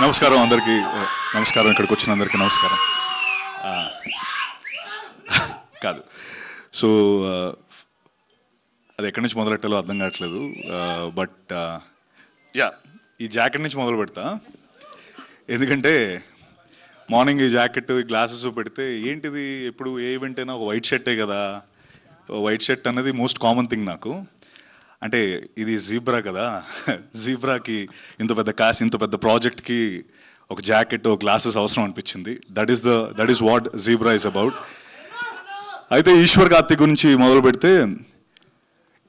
నమస్కారం అందరికీ. నమస్కారం, ఇక్కడికి వచ్చిన అందరికీ నమస్కారం. కాదు, సో అది ఎక్కడి నుంచి మొదలెట్టాలో అర్థం కావట్లేదు. బట్ ఈ జాకెట్ నుంచి మొదలు పెడతా. ఎందుకంటే మార్నింగ్ ఈ జాకెట్, ఈ గ్లాసెస్ పెడితే ఏంటిది, ఎప్పుడు ఏ ఈవెంట్ అయినా ఒక వైట్ షర్టే కదా. వైట్ షర్ట్ అనేది మోస్ట్ కామన్ థింగ్ నాకు. అంటే ఇది జీబ్రా కదా, జీబ్రాకి ఇంత పెద్ద ప్రాజెక్ట్కి ఒక జాకెట్, ఒక గ్లాసెస్ అవసరం అనిపించింది. That is what zebra is about. అయితే ఈశ్వర్ కార్తిక్ గురించి మొదలు పెడితే,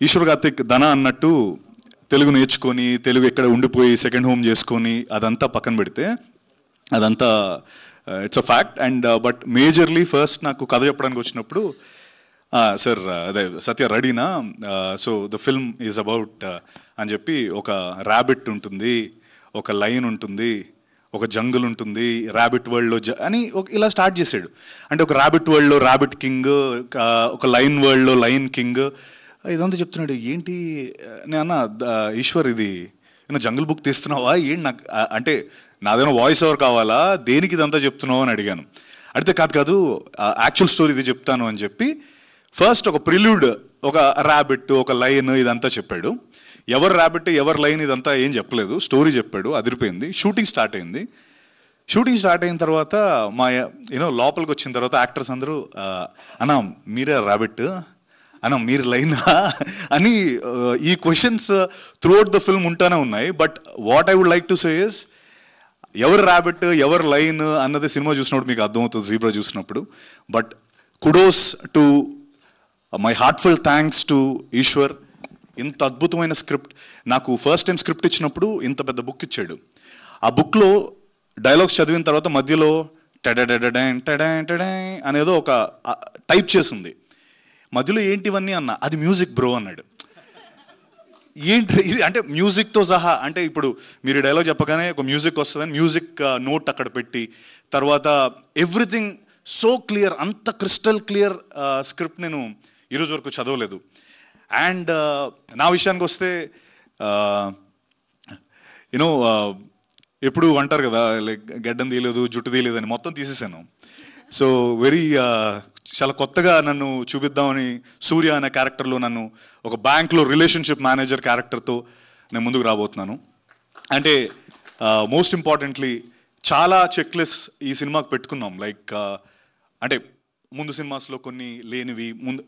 ఈశ్వర్ కార్తిక్ ధన అన్నట్టు తెలుగు నేర్చుకొని, తెలుగు ఎక్కడ ఉండిపోయి సెకండ్ హోమ్ చేసుకొని అదంతా పక్కన పెడితే, అదంతా it's a fact. And but majorly first నాకు కథ చెప్పడానికి వచ్చినప్పుడు, సార్ అదే సత్య రెడీనా, so the film is about అని చెప్పి, ఒక ర్యాబిట్ ఉంటుంది, ఒక లైన్ ఉంటుంది, ఒక జంగుల్ ఉంటుంది, ర్యాబిట్ వరల్డ్లో అని ఇలా స్టార్ట్ చేశాడు. అంటే ఒక ర్యాబిట్ వరల్డ్లో ర్యాబిట్ కింగ్, ఒక లైన్ వరల్డ్లో లైన్ కింగ్, ఇదంతా చెప్తున్నాడు. ఏంటి నేను అన్న, ఈశ్వర్ ఇది ఏమన్నా జంగుల్ బుక్ తీస్తున్నావా ఏంటి, నాకు అంటే నాదేమో వాయిస్ ఓవర్ కావాలా, దేనికి ఇదంతా చెప్తున్నావు అని అడిగాను. అడిగితే కాదు యాక్చువల్ స్టోరీ ఇది చెప్తాను అని చెప్పి ఫస్ట్ ఒక ప్రిల్యూడ్, ఒక ర్యాబిట్, ఒక లైన్ ఇదంతా చెప్పాడు. ఎవరు ర్యాబిట్, ఎవరు లైన్ ఇదంతా ఏం చెప్పలేదు, స్టోరీ చెప్పాడు. అదిరిపోయింది. షూటింగ్ స్టార్ట్ అయింది. షూటింగ్ స్టార్ట్ అయిన తర్వాత మా లోపలికి వచ్చిన తర్వాత యాక్టర్స్ అందరూ, అన్నా మీరే ర్యాబిట్, అన్నా మీరు లైనా అని ఈ క్వశ్చన్స్ త్రూఅవుట్ ద ఫిల్మ్ ఉంటానే ఉన్నాయి. But what I would like to say is, ఎవరు ర్యాబిట్, ఎవరు లైన్ అన్నది సినిమా చూసినప్పుడు మీకు అర్థమవుతుంది, జీబ్రా చూసినప్పుడు. But kudos to my heartful thanks to Eshwar. ఇంత అద్భుతమైన స్క్రిప్ట్ నాకు ఫస్ట్ టైం స్క్రిప్ట్ ఇచ్చినప్పుడు ఇంత పెద్ద బుక్ ఇచ్చాడు. ఆ బుక్లో డైలాగ్స్ చదివిన తర్వాత మధ్యలో టెడెన్ అనేదో ఒక టైప్ చేసింది. మధ్యలో ఏంటివన్నీ అన్న, అది మ్యూజిక్ బ్రో అన్నాడు. ఏంటి ఇది అంటే మ్యూజిక్తో సహా, అంటే ఇప్పుడు మీరు డైలాగ్ చెప్పగానే ఒక మ్యూజిక్ వస్తుందని మ్యూజిక్ నోట్ అక్కడ పెట్టి, తర్వాత ఎవ్రీథింగ్ సో క్లియర్, అంత క్రిస్టల్ క్లియర్ స్క్రిప్ట్ నేను ఈరోజు వరకు చదవలేదు. అండ్ నా విషయానికి వస్తే, యూనో ఎప్పుడు అంటారు కదా, లైక్ గడ్డం తీయలేదు, జుట్టు తీయలేదు అని, మొత్తం తీసేసాను. సో చాలా కొత్తగా నన్ను చూపిద్దామని సూర్య అనే క్యారెక్టర్లో నన్ను ఒక బ్యాంక్లో రిలేషన్షిప్ మేనేజర్ క్యారెక్టర్తో నేను ముందుకు రాబోతున్నాను. అంటే మోస్ట్ ఇంపార్టెంట్లీ చాలా చెక్లిస్ట్ ఈ సినిమాకి పెట్టుకున్నాం. లైక్ అంటే ముందు సినిమాస్లో కొన్ని లేనివి, ముందు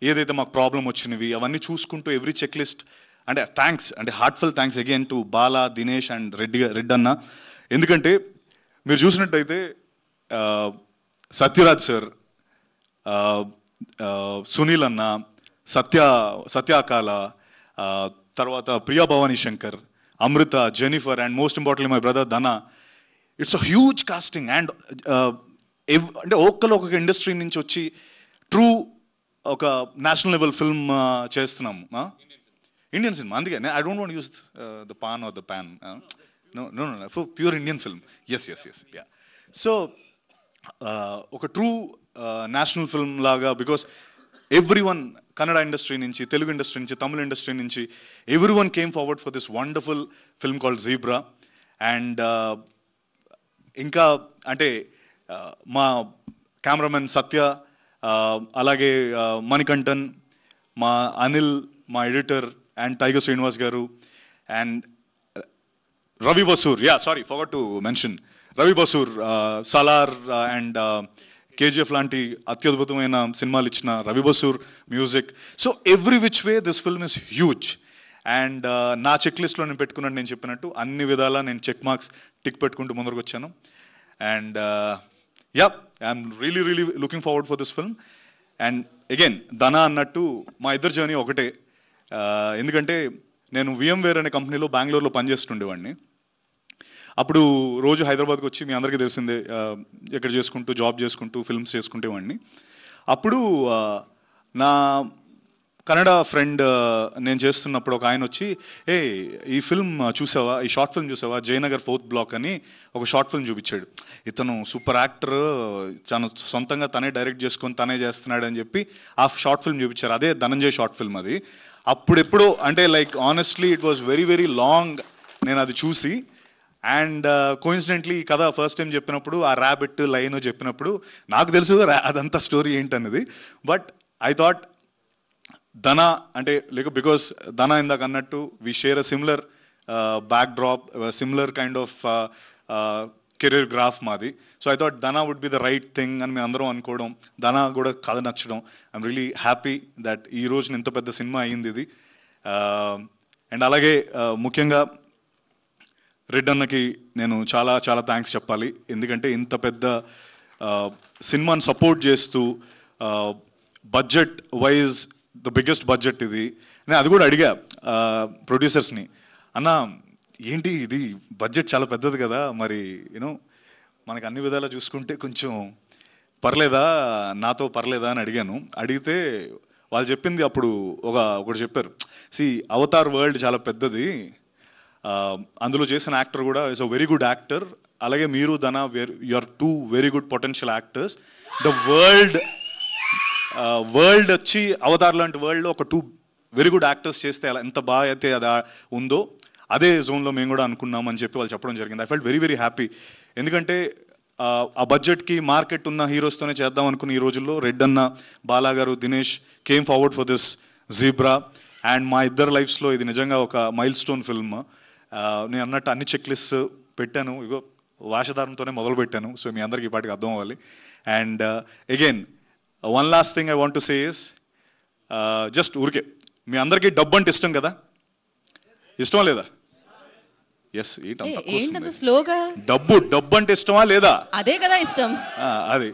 ఏదైతే మాకు ప్రాబ్లం వచ్చినవి అవన్నీ చూసుకుంటూ ఎవ్రీ చెక్లిస్ట్. అంటే థ్యాంక్స్, అంటే heartful thanks again to Bala, Dinesh and Reddy అన్న. ఎందుకంటే మీరు చూసినట్టయితే సత్యరాజ్ సార్, సునీల్ అన్న, సత్యాకాల, తర్వాత Priya Bhavani Shankar, Amrutha, Jennifer, and most importantly my brother Dhana. It's a huge casting. And అంటే ఒక్కొక్క ఇండస్ట్రీ నుంచి వచ్చి ట్రూ ఒక నేషనల్ లెవెల్ ఫిల్మ్ చేస్తున్నాము, ఇండియన్ సినిమా. అందుకే I don't want use the pan or the pan, no pure Indian film. Yes ya. So ఒక true national film లాగా, because every one, Kannada industry నుంచి, తెలుగు ఇండస్ట్రీ నుంచి, Tamil industry నుంచి, every one came forward for this wonderful film called zebra. And ఇంకా అంటే మా cameraman సత్య, అలాగే మణికంఠన్, మా అనిల్, మా ఎడిటర్ అండ్ టైగర్ శ్రీనివాస్ గారు, and Ravi Basur, forgot to mention Ravi Basur, Salaar and KGF లాంటి అత్యద్భుతమైన సినిమాలు ఇచ్చిన Ravi Basur music. So every which way this film is huge. And నా చెక్ లిస్ట్లో నేను పెట్టుకున్నట్టు, నేను చెప్పినట్టు అన్ని విధాలా నేను చెక్ మార్క్స్ టిక్ పెట్టుకుంటూ ముందరకు వచ్చాను. And I'm really looking forward for this film. And again ధన అన్నట్టు మా ఇద్దరు జర్నీ ఒకటే. ఎందుకంటే నేను VMware అనే కంపెనీలో బెంగళూరులో పనిచేస్తుండేవాడిని. అప్పుడు రోజు హైదరాబాద్కి వచ్చి, మీ అందరికీ తెలిసిందే, ఎక్కడ చేసుకుంటూ జాబ్ చేసుకుంటూ ఫిల్మ్స్ చేసుకుంటేవాడిని. అప్పుడు నా కన్నడ ఫ్రెండ్ నేను చేస్తున్నప్పుడు ఒక ఆయన వచ్చి, ఈ ఫిల్మ్ చూసావా, ఈ షార్ట్ ఫిల్మ్ చూసావా, జయనగర్ 4th బ్లాక్ అని ఒక షార్ట్ ఫిల్మ్ చూపించాడు. ఇతను సూపర్ యాక్టర్, తను సొంతంగా తనే డైరెక్ట్ చేసుకొని తనే చేస్తున్నాడు అని చెప్పి ఆ షార్ట్ ఫిల్మ్ చూపించారు. అదే ధనంజయ్ షార్ట్ ఫిల్మ్. అది అప్పుడెప్పుడు అంటే like honestly it was very long నేను అది చూసి, అండ్ కోయిన్సిడెంట్లీ ఈ కథ ఫస్ట్ టైం చెప్పినప్పుడు ఆ ర్యాబిట్ లైన్ చెప్పినప్పుడు నాకు తెలుసు అదంతా స్టోరీ ఏంటన్నది. బట్ ఐ థాట్ ధన అంటే బికాస్ ధన ఇందాక అన్నట్టు we share a similar backdrop, similar kind of career graph మాది. So I thought Dhana would be the right thing అని మేము అందరం అనుకోవడం, ధన కూడా కథ నచ్చడం. ఐఎమ్ రియలీ హ్యాపీ దట్ ఈ రోజున ఇంత పెద్ద సినిమా అయ్యింది ఇది. అండ్ అలాగే ముఖ్యంగా రెడ్ అన్నకి నేను చాలా చాలా థ్యాంక్స్ చెప్పాలి. ఎందుకంటే ఇంత పెద్ద సినిమాని సపోర్ట్ చేస్తూ budget wise the biggest budget ఇది. నేను అది కూడా అడిగా ప్రొడ్యూసర్స్ని, అన్న ఏంటి ఇది బడ్జెట్ చాలా పెద్దది కదా, మరి యూనో మనకు అన్ని విధాలా చూసుకుంటే కొంచెం పర్లేదా, నాతో పర్లేదా అని అడిగాను. అడిగితే వాళ్ళు చెప్పింది అప్పుడు ఒకటి చెప్పారు, అవతార్ వరల్డ్ చాలా పెద్దది, అందులో చేసిన యాక్టర్ కూడా is a very good actor, అలాగే మీరు Dhana you are too very good potential actors. The world వచ్చి అవతార్ లాంటి వరల్డ్లో ఒక 2 వెరీ గుడ్ యాక్టర్స్ చేస్తే అలా ఎంత బాగా అయితే అది ఉందో అదే జోన్లో మేము కూడా అనుకున్నామని చెప్పి వాళ్ళు చెప్పడం జరిగింది. I felt very very happy. ఎందుకంటే ఆ బడ్జెట్కి మార్కెట్ ఉన్న హీరోస్తోనే చేద్దాం అనుకున్న ఈ రోజుల్లో రెడ్ అన్న, బాలా గారు, Dinesh came forward for this zebra. And మా ఇద్దరు లైఫ్స్లో ఇది నిజంగా ఒక మైల్ స్టోన్ ఫిల్మ్. నేను అన్నట్టు అన్ని చెక్ లిస్ట్ పెట్టాను, ఇగో వేషధారంతోనే మొదలు పెట్టాను. సో మీ అందరికీ ఈ పాటికి అర్థం అవ్వాలి. And again one last thing I want to say is, just ఊరికే మీ అందరికీ డబ్బు అంటే ఇష్టం కదా, ఇష్టమా లేదా? ఎస్, స్లోగా డబ్బు అంటే ఇష్టమా లేదా? అదే కదా ఇష్టం. అది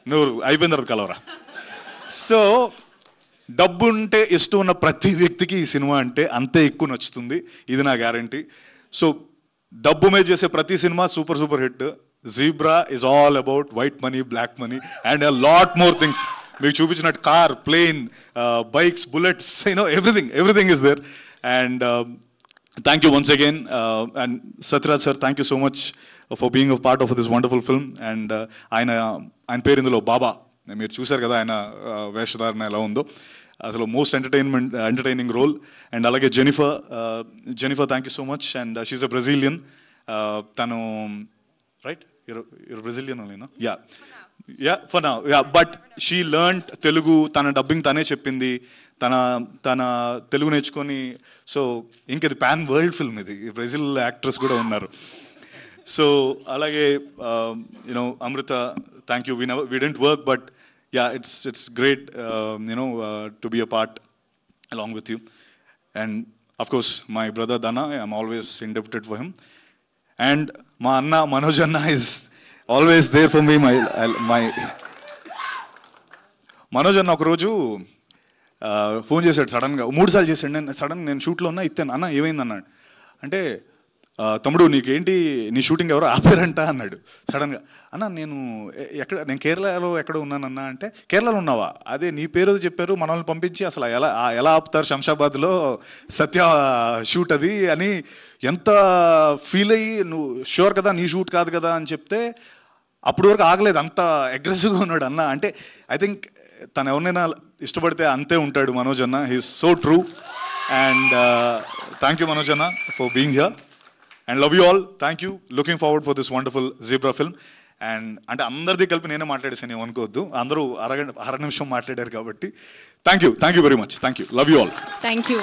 నువ్వు అయిపోయిన తర్వాత కలవరా. సో డబ్బు ఉంటే ఇష్టం ఉన్న ప్రతి వ్యక్తికి ఈ సినిమా అంటే అంతే ఎక్కువ నచ్చుతుంది, ఇది నా గ్యారంటీ. సో డబ్బు మీద చేసే ప్రతి సినిమా super super hit. Zebra is all about white money, black money and a lot more things. మీకు చూపించినట్టు car, plane, bikes, bullets, everything is there. And thank you once again. And Satyaraj sir, thank you so much for being a part of this wonderful film. And ఆయన పేరు ఇందులో బాబా, మీరు చూశారు కదా ఆయన వేషధారణ ఎలా ఉందో, అసలు మోస్ట్ ఎంటర్టైనింగ్ రోల్. అండ్ అలాగే Jennifer thank you so much. And she's a Brazilian. తను right, you're Brazilian only, no? Yeah, for now. Yeah, but she learned Telugu. తన డబ్బింగ్ తనే చెప్పింది, తన తెలుగు నేర్చుకొని. సో ఇంకది పాన్ వరల్డ్ ఫిల్మ్, ఇది Brazil actress కూడా ఉన్నారు. సో అలాగే you know Amrita, thank you. We didn't work, but yeah, it's great to be a part along with you. And of course my brother Dana, I'm always indebted for him. And మా అన్న మనోజ్ అన్న is always there for me. my Manoj అన్న ఒకరోజు phone చేశాడు సడన్గా, 3 సార్లు చేశాడు. నేను షూట్లో ఉన్నా, ఇస్తాను అన్న ఏమైంది అన్నాడు. అంటే తమ్ముడు నీకేంటి, నీ షూటింగ్ ఎవరో ఆపారంట అన్నాడు సడన్గా. అన్న నేను కేరళలో ఎక్కడ ఉన్నానన్నా అంటే, కేరళలో ఉన్నావా, అదే నీ పేరు చెప్పారు, మనల్ని పంపించి అసలు ఎలా ఆపుతారు శంషాబాద్లో, సత్య షూట్ అది అని ఎంత ఫీల్ అయ్యి, నువ్వు షూర్ కదా నీ షూట్ కాదు కదా అని చెప్తే అప్పటి వరకు ఆగలేదు, అంత అగ్రెసివ్గా ఉన్నాడు అన్న. అంటే ఐ థింక్ తను ఎవరినైనా ఇష్టపడితే అంతే ఉంటాడు మనోజ్ అన్న. He's so true. And thank you Manoj అన్న for being here. And love you all. Thank you. Looking forward for this wonderful Zebra film. And అంటే అందరిది కలిపి నేనే మాట్లాడేసాను, ఏమనుకోవద్దు, అందరూ అర నిమిషం మాట్లాడారు కాబట్టి. Thank you very much. Thank you. Love you all. Thank you.